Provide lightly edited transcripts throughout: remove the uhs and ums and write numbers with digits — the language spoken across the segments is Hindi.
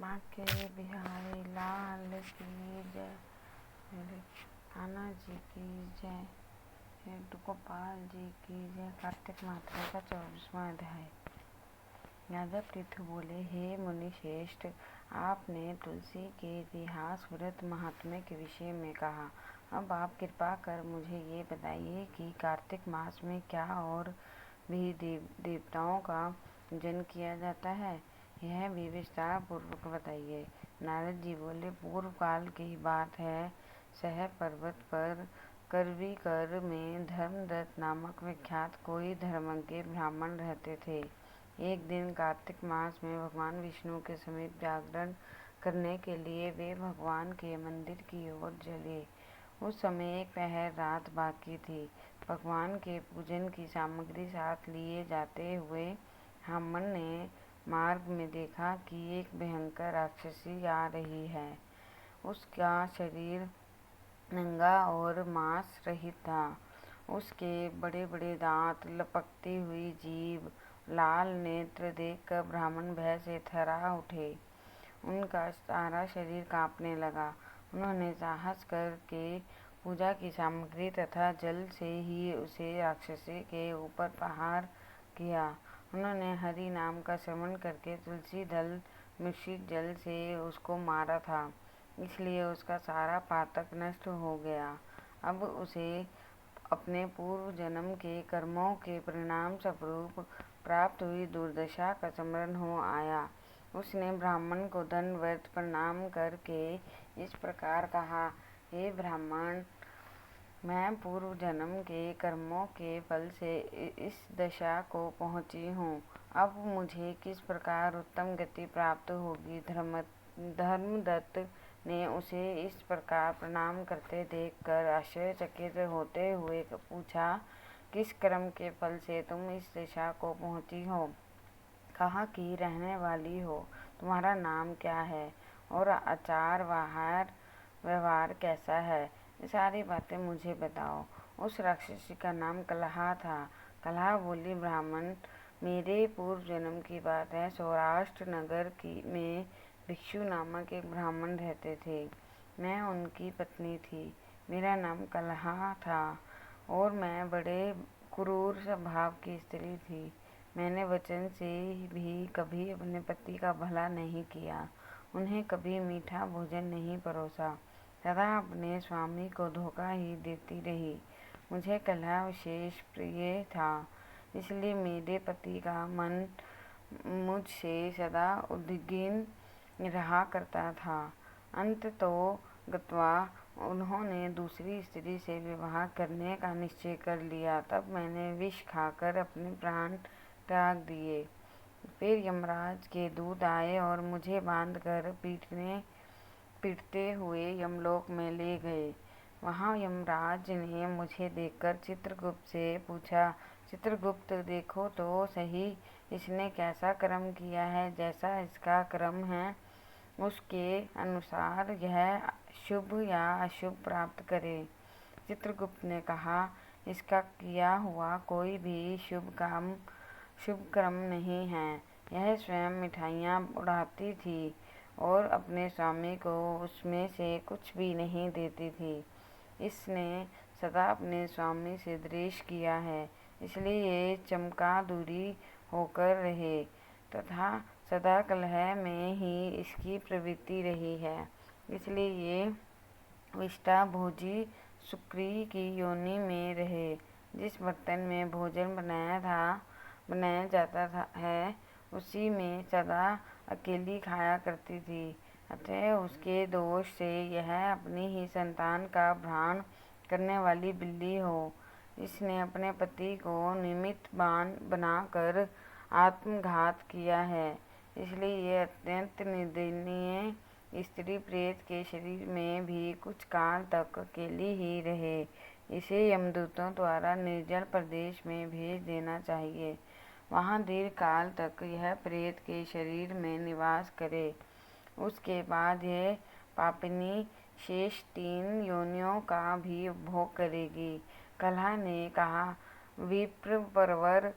बांके बिहारी लाल की जय। मेरे कान्हा जी की जय। हेड गोपाल जी की जय। कार्तिक मास का 24वां अध्याय। यादव पृथु बोले, हे मुनि श्रेष्ठ, आपने तुलसी के इतिहास व्रत महात्म्य के विषय में कहा। अब आप कृपा कर मुझे ये बताइए कि कार्तिक मास में क्या और भी देवताओं का पूजन किया जाता है। यह भी विस्तार पूर्वक बताइए। नारद जी बोले, पूर्व काल की बात है। सह पर्वत पर करवीकर में धर्मदत्त नामक विख्यात कोई धर्मज्ञ ब्राह्मण रहते थे। एक दिन कार्तिक मास में भगवान विष्णु के समीप जागरण करने के लिए वे भगवान के मंदिर की ओर चले। उस समय एक पहर रात बाकी थी। भगवान के पूजन की सामग्री साथ लिए जाते हुए ब्राह्मण ने मार्ग में देखा कि एक भयंकर राक्षसी आ रही है। उसका शरीर नंगा और मांस रहित था। उसके बड़े बड़े दांत, लपकती हुई जीभ, लाल नेत्र देखकर ब्राह्मण भय से थर्रा उठे। उनका सारा शरीर कांपने लगा। उन्होंने साहस करके पूजा की सामग्री तथा जल से ही उसे राक्षसी के ऊपर प्रहार किया। उन्होंने हरि नाम का श्रवण करके तुलसी दल मिश्रित जल से उसको मारा था, इसलिए उसका सारा पातक नष्ट हो गया। अब उसे अपने पूर्व जन्म के कर्मों के परिणाम स्वरूप प्राप्त हुई दुर्दशा का स्मरण हो आया। उसने ब्राह्मण को दंडवत प्रणाम करके इस प्रकार कहा, हे ब्राह्मण, मैं पूर्व जन्म के कर्मों के फल से इस दशा को पहुँची हूँ। अब मुझे किस प्रकार उत्तम गति प्राप्त होगी। धर्मदत्त ने उसे इस प्रकार प्रणाम करते देखकर आश्चर्यचकित होते हुए पूछा, किस कर्म के फल से तुम इस दशा को पहुँची हो, कहाँ की रहने वाली हो, तुम्हारा नाम क्या है और आचार व्यवहार कैसा है, ये सारी बातें मुझे बताओ। उस राक्षसी का नाम कलहा था। कलहा बोली, ब्राह्मण, मेरे पूर्व जन्म की बात है। सौराष्ट्र नगर में भिक्षु नामक एक ब्राह्मण रहते थे। मैं उनकी पत्नी थी। मेरा नाम कलहा था और मैं बड़े क्रूर स्वभाव की स्त्री थी। मैंने वचन से भी कभी अपने पति का भला नहीं किया, उन्हें कभी मीठा भोजन नहीं परोसा, सदा अपने स्वामी को धोखा ही देती रही। मुझे कलह विशेष प्रिय था, इसलिए मेरे पति का मन मुझसे सदा उद्विग्न रहा करता था। अंत तो गत्वा उन्होंने दूसरी स्त्री से विवाह करने का निश्चय कर लिया। तब मैंने विष खाकर अपने प्राण त्याग दिए। फिर यमराज के दूत आए और मुझे बांधकर पीटते हुए यमलोक में ले गए। वहाँ यमराज ने मुझे देखकर चित्रगुप्त से पूछा, चित्रगुप्त, देखो तो सही, इसने कैसा कर्म किया है। जैसा इसका कर्म है उसके अनुसार यह शुभ या अशुभ प्राप्त करे। चित्रगुप्त ने कहा, इसका किया हुआ कोई भी शुभ कर्म नहीं है। यह स्वयं मिठाइयाँ उड़ाती थी और अपने स्वामी को उसमें से कुछ भी नहीं देती थी। इसने सदा अपने स्वामी से द्वेष किया है, इसलिए ये चमकादूरी होकर रहे तथा सदा कलह में ही इसकी प्रवृत्ति रही है। इसलिए ये विष्टा भोजी शुक्री की योनि में रहे। जिस बर्तन में भोजन बनाया जाता है उसी में सदा अकेली खाया करती थी। अतः उसके दोष से यह अपनी ही संतान का भ्रण करने वाली बिल्ली हो। इसने अपने पति को निमित्त बनाकर आत्मघात किया है, इसलिए ये अत्यंत निंदनीय स्त्री प्रेत के शरीर में भी कुछ काल तक अकेली ही रहे। इसे यमदूतों द्वारा निर्जल प्रदेश में भेज देना चाहिए। वहाँ दीर्घ काल तक यह प्रेत के शरीर में निवास करे। उसके बाद यह पापिनी शेष 3 योनियों का भी भोग करेगी। कलहा ने कहा, विप्रवर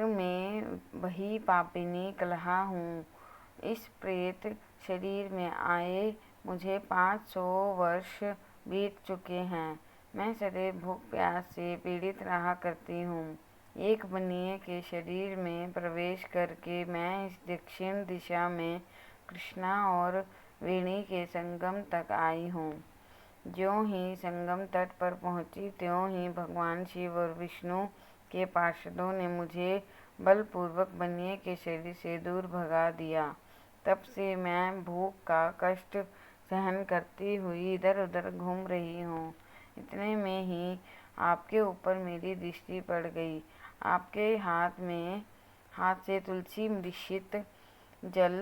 मैं वही पापिनी कलहा हूँ इस प्रेत शरीर में आए मुझे 500 वर्ष बीत चुके हैं। मैं सदैव भूख प्यास से पीड़ित रहा करती हूँ। एक बनिए के शरीर में प्रवेश करके मैं इस दक्षिण दिशा में कृष्णा और वेणी के संगम तक आई हूँ। ज्यों ही संगम तट पर पहुँची त्यों ही भगवान शिव और विष्णु के पार्षदों ने मुझे बलपूर्वक बनिए के शरीर से दूर भगा दिया। तब से मैं भूख का कष्ट सहन करती हुई इधर उधर घूम रही हूँ। इतने में ही आपके ऊपर मेरी दृष्टि पड़ गई। आपके हाथ से तुलसी मिश्रित जल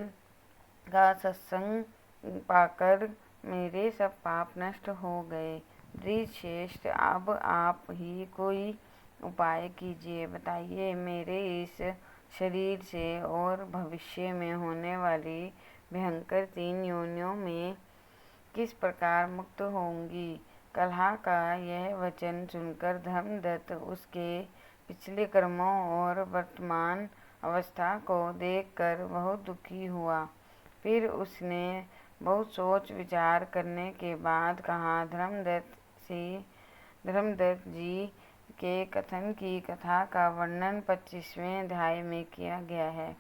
का सत्संग पाकर मेरे सब पाप नष्ट हो गए। द्विजश्रेष्ठ, अब आप ही कोई उपाय कीजिए। बताइए, मेरे इस शरीर से और भविष्य में होने वाली भयंकर 3 योनियों में किस प्रकार मुक्त होंगी। कलह का यह वचन सुनकर धर्मदत्त उसके पिछले कर्मों और वर्तमान अवस्था को देखकर बहुत दुखी हुआ। फिर उसने बहुत सोच विचार करने के बाद कहा, धर्मदत्त जी के कथन की कथा का वर्णन 25वें अध्याय में किया गया है।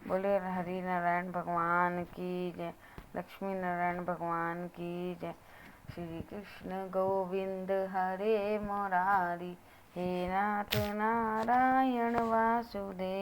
बोले हरि नारायण भगवान की जय, लक्ष्मी नारायण भगवान की जय। श्री कृष्ण गोविंद हरे मुरारी, हे नाथ नारायण वासुदेव।